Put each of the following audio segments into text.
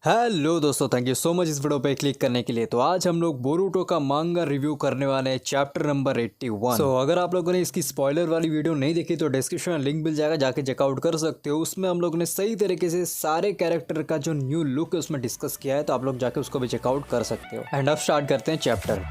Hello दोस्तों, thank you so much इस video पे क्लिक करने के लिए। तो आज हम लोग बोरुटो का मांगा रिव्यू करने वाले हैं, चैप्टर नंबर 81। अगर आप लोगों ने इसकी स्पॉइलर वाली वीडियो नहीं देखी तो डिस्क्रिप्शन में लिंक मिल जाएगा, जाके चेकआउट कर सकते हो। उसमें हम लोग ने सही तरीके से सारे कैरेक्टर का जो न्यू लुक है उसमें डिस्कस किया है, तो आप लोग जाके उसको भी चेकआउट कर सकते हो। एंड अब स्टार्ट करते हैं चैप्टर।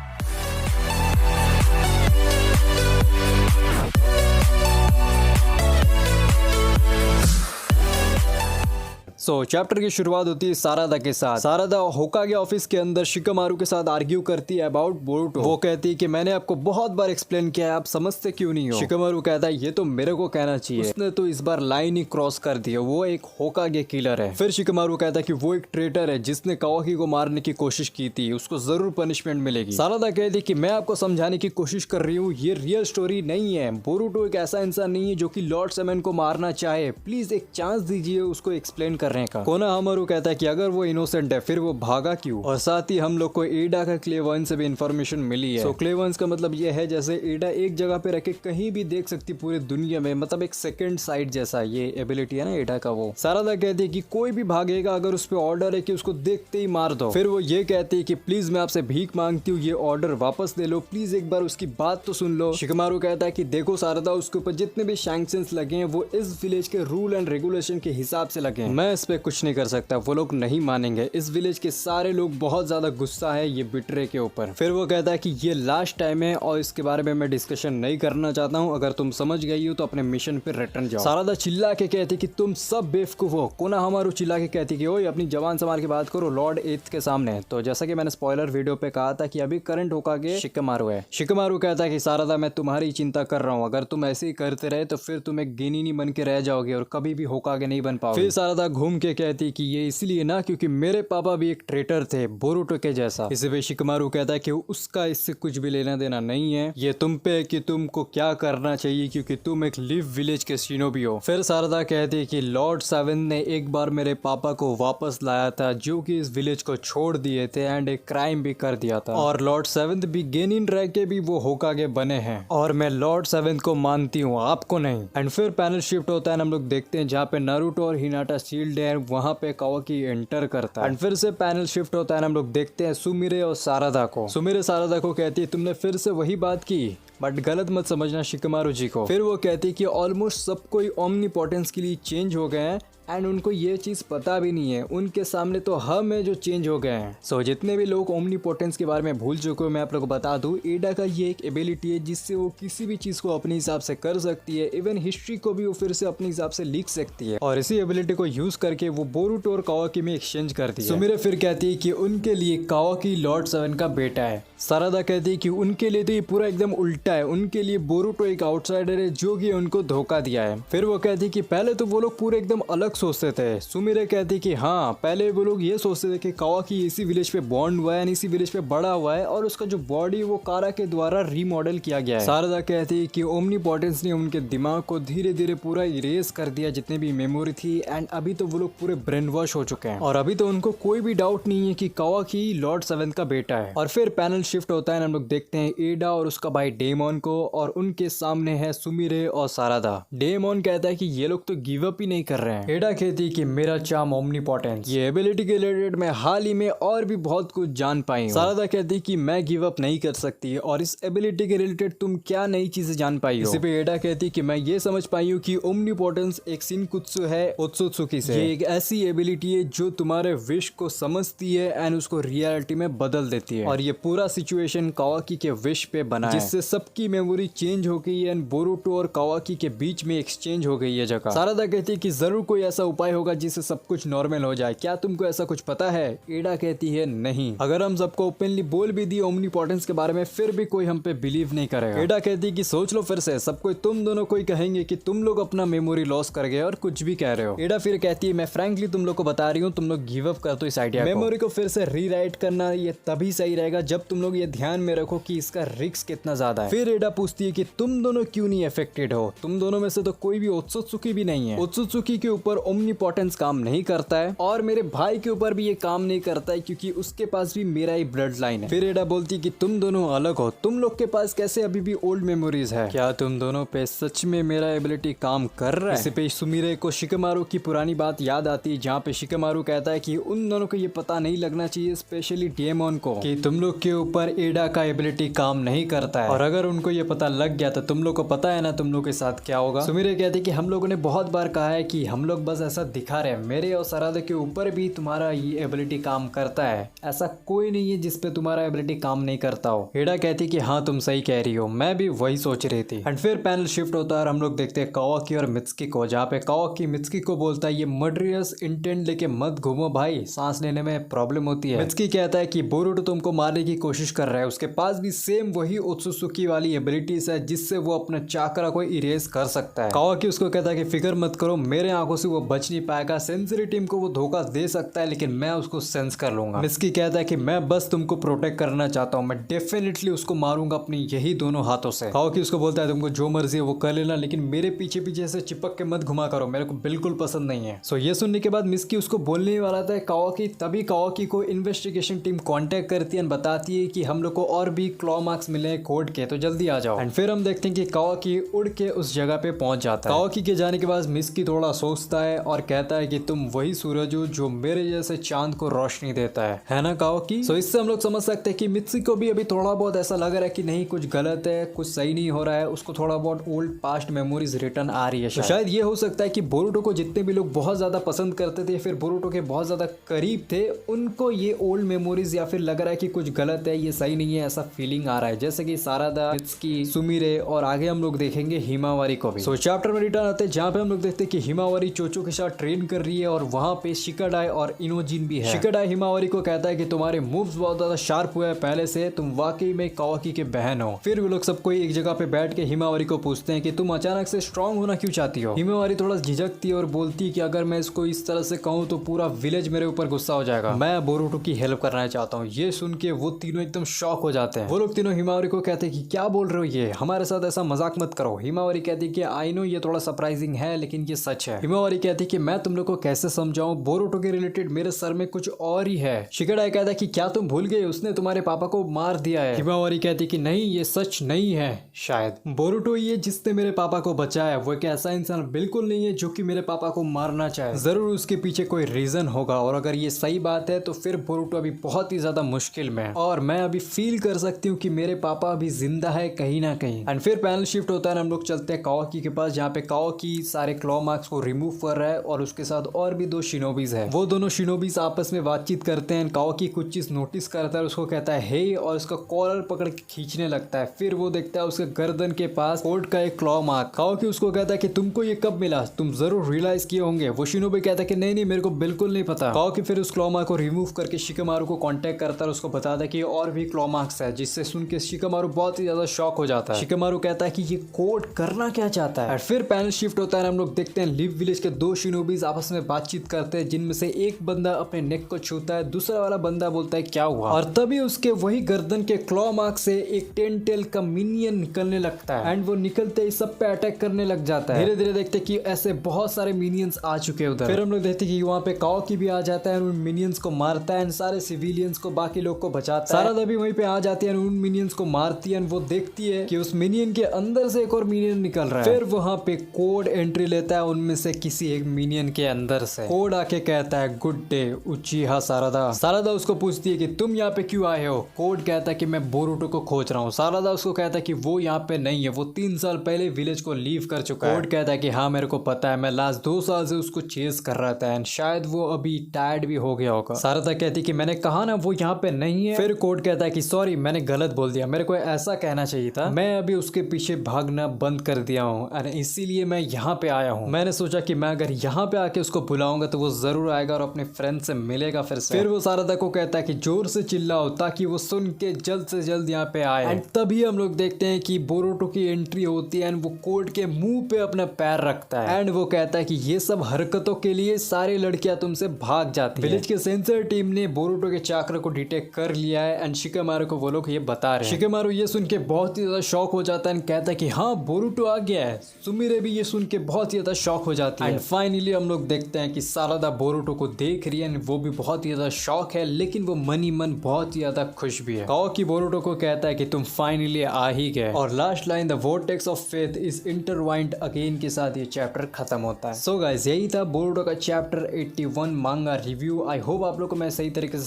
चैप्टर की शुरुआत होती है सारादा के साथ। सारादा होकागे ऑफिस के अंदर शिकामारू के साथ आर्ग्यू करती है अबाउट बोरुटो। वो कहती है कि मैंने आपको बहुत बार एक्सप्लेन किया है, आप समझते क्यों नहीं हो। शिकामारू कहता है ये तो मेरे को कहना चाहिए, उसने तो इस बार लाइन ही क्रॉस कर दी है, वो एक होकागे किलर है। फिर शिकामारू कहता है कि वो एक ट्रेटर है जिसने कावाकी को मारने की कोशिश की थी, उसको जरूर पनिशमेंट मिलेगी। सारादा कहती है कि मैं आपको समझाने की कोशिश कर रही हूँ, ये रियल स्टोरी नहीं है। बोरुटो एक ऐसा इंसान नहीं है जो कि लॉर्ड सेवन को मारना चाहे, प्लीज एक चांस दीजिए उसको एक्सप्लेन करने का। कोनोहामारू कहता है कि अगर वो इनोसेंट है फिर वो भागा क्यों। और साथ ही हम लोग को एडा का क्लेवर्न से भी इंफॉर्मेशन मिली है। क्लेवर्न का मतलब ये है जैसे एडा एक जगह पे रखे कहीं भी देख सकती पूरी दुनिया में, मतलब एक सेकंड साइट जैसा ये एबिलिटी है ना एडा का। वो सारादा कहती है कि कोई भी भागेगा अगर उस पर ऑर्डर है कि उसको देखते ही मार दो। फिर वो ये कहती है कि प्लीज मैं आपसे भीख मांगती हूँ, ये ऑर्डर वापस ले लो, प्लीज एक बार उसकी बात तो सुन लो। शिकामारू कहता है कि देखो सारादा, उसके ऊपर जितने भी सैंक्शंस लगे हैं वो इस विलेज के रूल एंड रेगुलेशन के हिसाब से लगे हैं, मैं इस पे कुछ नहीं कर सकता, वो लोग नहीं मानेंगे। इस विलेज के सारे लोग बहुत ज्यादा गुस्सा है ये बिट्रे के ऊपर। फिर वो कहता है कि ये लास्ट टाइम है और इसके बारे में मैं डिस्कशन नहीं करना चाहता हूँ, अगर तुम समझ गई हो तो अपने मिशन पे रिटर्न जाओ। सारादा चिल्ला के कहती कि तुम सब बेवकूफ हो। कोनोहामारू चिल्ला के कहती कि ओए अपनी जबान संभाल के बात करो लॉर्ड एथ के सामने। तो जैसा कि मैंने स्पॉइलर वीडियो पे कहा था कि अभी करंट होकागे शिकामारू है। शिकामारू कहता है कि सारादा मैं तुम्हारी चिंता कर रहा हूँ, अगर तुम ऐसे ही करते रहे तो फिर तुम एक गेनिनी बन के रह जाओगे और कभी भी होकागे नहीं बन पाओगे। फिर सारादा घूम के कहती कि ये इसलिए ना क्योंकि मेरे पापा भी एक ट्रेटर थे बोरुटो के जैसा। इसे वे शिकामारू कहता है कि उसका इससे कुछ भी लेना देना नहीं है, ये तुम पे है कि तुमको क्या करना चाहिए क्योंकि तुम एक लिव विलेज के शिनोबी हो। फिर सारदा कहती है कि लॉर्ड सेवन ने एक बार मेरे पापा को वापस लाया था जो कि इस विलेज को छोड़ दिए थे एंड एक क्राइम भी कर दिया था, और लॉर्ड सेवन भी गेनिन रह के भी वो होकागे बने हैं और मैं लॉर्ड सेवन को मानती हूँ, आपको नहीं। एंड फिर पैनल शिफ्ट होता है, हम लोग देखते हैं जहाँ पे नारुतो और हिनाटा शील्ड है, वहाँ पे कावाकी एंटर करता है। एंड फिर से पैनल शिफ्ट होता है, हम लोग देखते हैं सुमिरे और सारादा को। सुमिरे सारादा को कहती है तुमने फिर से वही बात की, बट गलत मत समझना शिकामारू जी को। फिर वो कहती है कि ऑलमोस्ट सब कोई ओमनीपोटेंस के लिए चेंज हो गए हैं एंड उनको ये चीज पता भी नहीं है, उनके सामने तो हम है जो चेंज हो गए हैं। जितने भी लोग ओमनीपोटेंस के बारे में भूल चुके हो, मैं आप लोगों को बता दूं, एडा का ये एक एबिलिटी है जिससे वो किसी भी चीज को अपने हिसाब से कर सकती है, इवन हिस्ट्री को भी वो फिर से अपने हिसाब से लिख सकती है, और इसी एबिलिटी को यूज करके वो बोरुटो और कावाकी में एक्सचेंज करती है। सुमिरे फिर कहती है कि उनके लिए कावाकी लॉर्ड सेवन का बेटा है। सारादा कहती है कि उनके लिए तो ये पूरा एकदम उल्टा है, उनके लिए बोरुटो एक आउटसाइडर है जो कि उनको धोखा दिया है। फिर वो कहती है कि पहले तो वो लोग पूरे एकदम अलग सोचते थे। सुमिरे कहती कि हाँ, पहले वो लोग ये सोचते थे कि कावाकी इसी विलेज पे बॉन्ड हुआ है, इसी विलेज पे बड़ा हुआ है और उसका जो बॉडी वो कारा के द्वारा रीमॉडल किया गया है। सारदा कहती है कि ओमनीपोटेंस ने उनके दिमाग को धीरे धीरे पूरा इरेज कर दिया जितनी भी मेमोरी थी, एंड अभी तो वो लोग पूरे ब्रेन वॉश हो चुके हैं और अभी तो उनको कोई भी डाउट नहीं है कि कावाकी लॉर्ड सेवन का बेटा है। और फिर पैनल शिफ्ट होता है, हम लोग देखते हैं एडा और उसका भाई डेमोन को, और उनके सामने है सुमिरे और सारादा। डेमोन कहता है कि ये लोग तो गिव अप ही नहीं कर रहे हैं। एडा कहती है कि मेरा चार्म ओमनीपोटेंस, ये एबिलिटी के रिलेटेड मैं हाल ही में और भी बहुत कुछ जान पाई हूँ। सारादा कहती है कि मैं गिव अप नहीं कर सकती, और इस एबिलिटी के रिलेटेड तुम क्या नई चीजें जान पाई हो। इसी पे एडा कहती है कि मैं ये समझ पाई हूँ कि ओमनीपोटेंस एक शिनकुत्सु है ओत्सुत्सुकी से। ये एक ऐसी एबिलिटी है जो तुम्हारे विश को समझती है एंड उसको रियलिटी में बदल देती है, और ये पूरा सिचुएशन कावाकी के विश पे बना है, जिससे सबकी मेमोरी चेंज हो गई है एंड बोरुटो और कावाकी के बीच में एक्सचेंज हो गई है जगह। सारादा कहती है कि जरूर कोई ऐसा उपाय होगा जिससे सब कुछ नॉर्मल हो जाए, क्या तुमको ऐसा कुछ पता है। एडा कहती है नहीं, अगर हम सबको ओपनली बोल भी दिए ओमनीपोटेंस के बारे में फिर भी कोई हम पे बिलीव नहीं करेगा। एडा कहती है कि सोच लो फिर से, सब कोई तुम दोनों कोई कहेंगे कि तुम लोग अपना मेमोरी लॉस कर गए और कुछ भी कह रहे हो। एडा फिर कहती है मैं फ्रैंकली तुम लोग को बता रही हूँ, तुम लोग गिव अप कर दो इस आइडिया। मेमोरी को फिर से रीराइट करना ये तभी सही रहेगा जब तुम लोग ये ध्यान में रखो कि इसका रिस्क कितना ज्यादा है। फिर एडा पूछती है कि तुम दोनों क्यों नहीं अफेक्टेड हो, तुम दोनों में से तो कोई भी ओत्सुत्सुकी भी नहीं है। ओत्सुत्सुकी के ऊपर ओमनीपोटेंस काम नहीं करता है और मेरे भाई के ऊपर भी ये काम नहीं करता है क्योंकि उसके पास भी मेरा ही ब्लड लाइन है। फिर एडा बोलती कि तुम दोनों अलग हो, तुम लोग के पास कैसे अभी भी ओल्ड मेमोरीज है? क्या तुम दोनों पे सच में मेरा एबिलिटी काम कर रहा है? इसी पे सुमिरे को शिकमारू की पुरानी बात याद आती है जहाँ पे शिकमारू कहता है कि उन दोनों को ये पता नहीं लगना चाहिए, स्पेशली डेमोन को, कि तुम लोग के ऊपर एडा का एबिलिटी काम नहीं करता है और अगर उनको ये पता लग गया तो तुम लोग को पता है ना तुम लोग के साथ क्या होगा। सुमिरे कहते कि हम लोगों ने बहुत बार कहा है कि हम लोग बस ऐसा दिखा रहे हैं, मेरे और सरादा के ऊपर भी तुम्हारा ये एबिलिटी काम करता है, ऐसा कोई नहीं है जिसपे तुम्हारा एबिलिटी काम नहीं करता हो। एडा कहती कि हाँ तुम सही कह रही हो, मैं भी वही सोच रही थी। एंड फिर पैनल शिफ्ट होता है और हम लोग देखते हैं कावाकी और मित्सुकी को, जहाँ पे कावाकी मित्सुकी को बोलता है ये मर्डरियस इंटेंट लेके मत घूमो भाई, सांस लेने में प्रॉब्लम होती है। मित्सुकी कहता है कि बोरुटो तुमको मारने की कोशिश कर रहा है, उसके पास भी सेम वही ओत्सुत्सुकी वाली एबिलिटीज है जिससे वो अपने चाकरा को इरेज कर सकता है। कावाकी उसको कहता है कि फिक्र मत करो, मेरे आंखों से वो बच नहीं पाएगा, सेंसरी टीम को वो धोखा दे सकता है लेकिन मैं उसको सेंस कर लूंगा। मित्सुकी कहता है कि मैं बस तुमको प्रोटेक्ट करना चाहता हूँ, मैं डेफिनेटली उसको मारूंगा अपनी यही दोनों हाथों से। कावाकी उसको बोलता है तुमको जो मर्जी है वो कर लेना लेकिन मेरे पीछे पीछे से चिपक के मत घुमा करो, मेरे को बिल्कुल पसंद नहीं है। सो ये सुनने के बाद मित्सुकी उसको बोलने वाला था कावाकी, तभी कावाकी को इन्वेस्टिगेशन टीम कांटेक्ट करती है, बताती है कि हम लोग को और भी क्लॉ मार्क्स मिले हैं कोड के, तो जल्दी आ जाओ। एंड फिर हम देखते हैं कि कावाकी उड़ के उस जगह पे पहुंच जाता है। कावाकी के जाने के बाद मित्सुकी थोड़ा सोचता है और कहता है कि तुम वही सूरज हो जो मेरे जैसे चांद को रोशनी देता है ना कावाकी? सो इससे हम लोग समझ सकते हैं कि मित्सुकी को भी अभी थोड़ा बहुत ऐसा लग रहा है कि नहीं कुछ गलत है, कुछ सही नहीं हो रहा है, उसको थोड़ा बहुत ओल्ड पास्ट मेमोरीज रिटर्न आ रही है। शायद ये हो सकता है कि बोरुटो को जितने भी लोग बहुत ज्यादा पसंद करते थे, फिर बोरुटो के बहुत ज्यादा करीब थे, उनको ये ओल्ड मेमोरीज या फिर लग रहा है कि कुछ गलत है, ये सही नहीं है, ऐसा फीलिंग आ रहा है। जैसे कि सारादा, मित्सुकी, सुमिरे और आगे हम लोग देखेंगे हिमावारी को भी। सो चैप्टर में रिटर्न आते हैं जहाँ पे हम लोग देखते हैं कि हिमावारी चोचो के साथ ट्रेन कर रही है और वहाँ पे शिकाडाई और इनोजिन भी है। शिकाडाई हिमावारी को कहता है कि तुम्हारे मूव्स बहुत ज्यादा शार्प हुए हैं पहले से, तुम वाकई में कावाकी के बहन हो। फिर वो लोग सबको एक जगह पे बैठ के हिमावारी को पूछते हैं कि तुम अचानक से स्ट्रांग होना क्यों चाहती हो? हिमावारी थोड़ा झिझकती है और बोलती है कि अगर मैं इसको इस तरह से कहूँ तो पूरा विलेज मेरे ऊपर गुस्सा हो जाएगा, मैं बोरुटो की हेल्प करना चाहता हूँ। ये सुन के वो तीनों एकदम शॉक हो जाते हैं। वो लोग तीनों हिमावारी को कहते हैं कि क्या बोल रहे हो, ये हमारे साथ ऐसा मजाक मत करो। हिमावारी कहती है कि आई नो ये थोड़ा सरप्राइजिंग है लेकिन ये सच है। हिमावारी कहती है कि मैं तुम लोग को कैसे समझाऊं, बोरुटो के रिलेटेड मेरे सर में कुछ और ही है। शिकाडाई कहता है कि क्या तुम भूल गए, उसने तुम्हारे पापा को मार दिया है। हिमावारी कहती है कि नहीं ये सच नहीं है, शायद बोरुटो ये जिसने मेरे पापा को बचाया वो एक ऐसा इंसान बिल्कुल नहीं है जो कि मेरे पापा को मारना चाहे, जरूर उसके पीछे कोई रीजन होगा और अगर ये सही बात है तो फिर बोरुटो अभी बहुत ही ज्यादा मुश्किल में है और मैं अभी फील कर सकती हूँ कि मेरे पापा अभी जिंदा है कहीं ना कहीं। एंड फिर पैनल शिफ्ट होता है, हम लोग चलते हैं कावाकी के पास जहाँ पे कावाकी सारे क्लॉ मार्क्स को रिमूव कर रहा है और उसके साथ और भी 2 शिनोबीज है। वो दोनों शिनोबीज आपस में बातचीत करते हैं। कावाकी कुछ चीज नोटिस करता है, उसको कहता है हे और उसका कॉलर पकड़ के खींचने लगता है। फिर वो देखता है उसके गर्दन के पास कोड का एक क्लॉ मार्क। कावाकी उसको कहता है कि तुमको ये कब मिला, तुम जरूर रियलाइज किए होंगे। वो शिनोबी कहता है कि नहीं मेरे को बिल्कुल नहीं पता। कावाकी फिर उस क्लॉ मार्क को रिमूव करके शिकामारू को कांटेक्ट करता है, उसको बताता है कि और भी क्लॉ मार्क्स है, जिससे सुन के शिकामारू बहुत ही ज्यादा शॉक हो जाता है। शिकामारू कहता है कि ये कोड करना क्या चाहता है। फिर पैनल शिफ्ट होता है, हम लोग देखते हैं लिव विलेज के 2 शिनोबीज आपस में बातचीत करते हैं, जिनमें से एक बंदा अपने नेक को छूता है, दूसरा वाला बंदा बोलता है क्या हुआ, और तभी उसके वही गर्दन के क्लॉ मार्क से एक 10 टेल का मिनियन निकलने लगता है एंड वो निकलते ही सब पे अटैक करने लग जाता है। धीरे धीरे देखते कि ऐसे बहुत सारे मिनियंस आ चुके हैं उधर। फिर हम लोग देखते कि वहाँ पे कावाकी भी आ जाता है, उन मिनियंस को मारता है, सारे सिविलियंस को बाकी लोग को बचाता है। सारादा भी वहीं पे आ जाती है, उन मिनियंस को मारती है। वो देखती है कि उस मिनियन के अंदर से एक और मिनियन निकल रहा है। फिर वहाँ पे कोड एंट्री लेता है उनमें से किसी एक मिनियन के अंदर से। कोड आके कहता है गुड डे उचिहा सारादा। सारादा उसको पूछती है कि तुम यहाँ पे क्यों आए हो। कोड कहता है कि मैं बोरुटो को खोज रहा हूँ। सारादा उसको कहता है कि वो यहाँ पे नहीं है, वो 3 साल पहले विलेज को लीव कर चुका है। कोड कहता है कि हाँ मेरे को पता है, मैं लास्ट 2 साल से उसको चेस कर रहा था एंड शायद वो अभी टायर्ड भी हो गया होगा। सारादा कहती है कि मैंने कहा ना वो यहाँ पे नहीं है। फिर कोड कहता है कि सॉरी मैंने गलत बोल दिया, मेरे को ऐसा कहना चाहिए था, मैं अभी उसके पीछे भागना बंद कर दिया हूँ और इसीलिए मैं यहाँ पे आया हूँ। मैंने सोचा कि मैं अगर यहाँ पे आके उसको बुलाऊंगा तो वो जरूर आएगा और अपने फ्रेंड से मिलेगा फिर से। फिर वो सारादा को कहता है कि जोर से चिल्लाओ ताकि वो सुन के जल्द से जल्द यहाँ पे आए। एंड तभी हम लोग देखते हैं कि बोरुटो की एंट्री होती है एंड वो कोड के मुंह पे अपना पैर रखता है एंड वो कहता है कि ये सब हरकतों के लिए सारी लड़कियां तुमसे भाग जाती हैं। विलेज के सेंसर टीम ने बोरुटो के चाक्र को डिटेक्ट कर लिया है एंड शिकामारू को वो लोग ये बता रहे हैं। शिकामारू ये सुन के बहुत ही ज्यादा शॉक हो जाता है एंड कहता है कि हाँ बोरुटो आ गया है। सुमिरे भी ये सुन के बहुत ही ज्यादा शॉक हो जाती है। फाइनली हम लोग देखते हैं कि सारादा बोरुतो को देख रही है, वो भी बहुत ही ज्यादा शॉक है, लेकिन वो मन ही मन बहुत ही ज्यादा खुश भी है। काओकी बोरुतो को कहता है कि तुम फाइनली आ ही गए, और last line the vortex of faith is intertwined again के साथ ये चैप्टर खत्म होता है। सो गाइस, यही था बोरुतो का चैप्टर 81 मांगा रिव्यू। आई होप आप लोग को मैं सही तरीके से